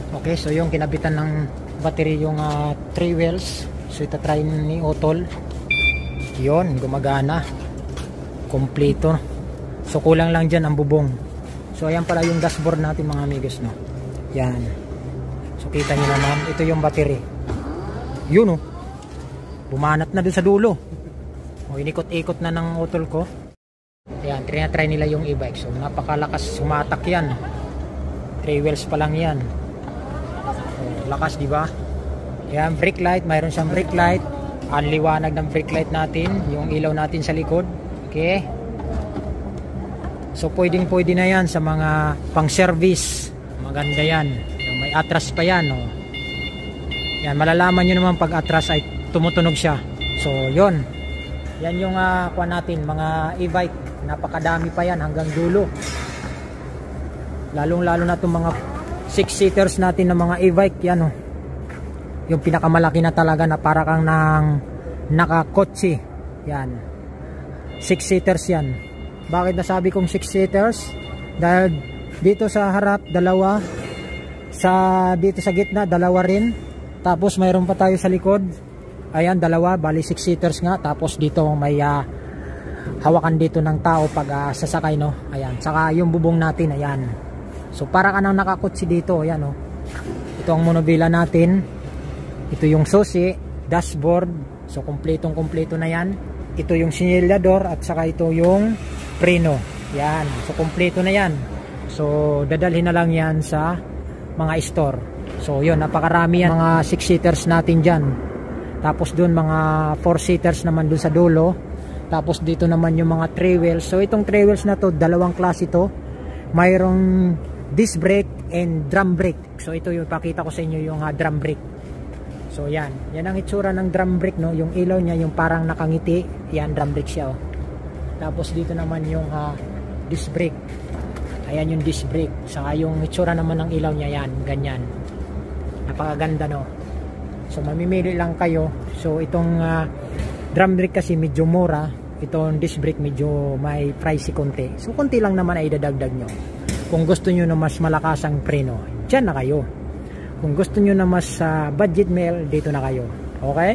Okay, so yung kinabitan ng battery yung 3 wheels. So itatry ni Otol. Yun, gumagana. Kompleto. So kulang lang dyan ang bubong. So ayan pala yung dashboard natin mga amigos, no. Yan. So kita nyo naman, ito yung battery. Yun, oh. Bumanat na dun sa dulo. O inikot-ikot na ng Otol ko. Ayan, try nila yung e-bike. So napakalakas sumatak yan. 3 wheels pa lang yan. So, lakas, di ba? Ayan, brake light, mayroon siyang brake light. Ang liwanag ng brake light natin, yung ilaw natin sa likod. Okay? So pwede na yan sa mga pang-service. Maganda yan. Yung may atras pa yan, oh. Yan, malalaman nyo naman pag atras ay tumutunog siya. So yon. Yan yung kuha natin, mga e-bike. Napakadami pa yan hanggang dulo. Lalong-lalo na itong mga 6-seaters natin ng mga e-bike. Yan, oh. Yung pinakamalaki na talaga na para kang nakakotse. Yan. 6-seaters yan. Bakit nasabi kong 6-seaters? Dahil dito sa harap, dalawa. Dito sa gitna, dalawa rin. Tapos mayroon pa tayo sa likod. Ayan, dalawa. Bali 6-seaters nga. Tapos dito may hawakan dito ng tao pag sasakay, no. Ayan. Saka yung bubong natin, ayan. So para ka nang nakakotse dito. Ayan, no. Ito ang monobila natin. Ito yung susi, dashboard. So kompletong-kompleto na yan. Ito yung sinilyador at saka ito yung preno. Yan. So kompleto na yan. So dadalhin na lang yan sa mga store. So yun, napakarami yan. Mga 6-seaters natin dyan. Tapos dun mga 4-seaters naman dun sa dulo. Tapos dito naman yung mga 3 wheels. So itong 3 wheels na to, dalawang klase ito. Mayroong disc brake and drum brake. So ito yung pakita ko sa inyo yung drum brake. So yan, yan ang itsura ng drum brake, no. Yung ilaw niya yung parang nakangiti. Yan, drum brake siya, oh. Tapos dito naman yung disc brake. Ayan yung disc brake. Saka yung itsura naman ng ilaw niya, yan, ganyan. Napakaganda, no. So mamimili lang kayo. So itong drum brake kasi medyo mura. Itong disc brake medyo may pricey konti. So konti lang naman ay idadagdag nyo. Kung gusto nyo na mas malakas ang preno, dyan na kayo. Kung gusto nyo na mas budget meal, dito na kayo. Okay?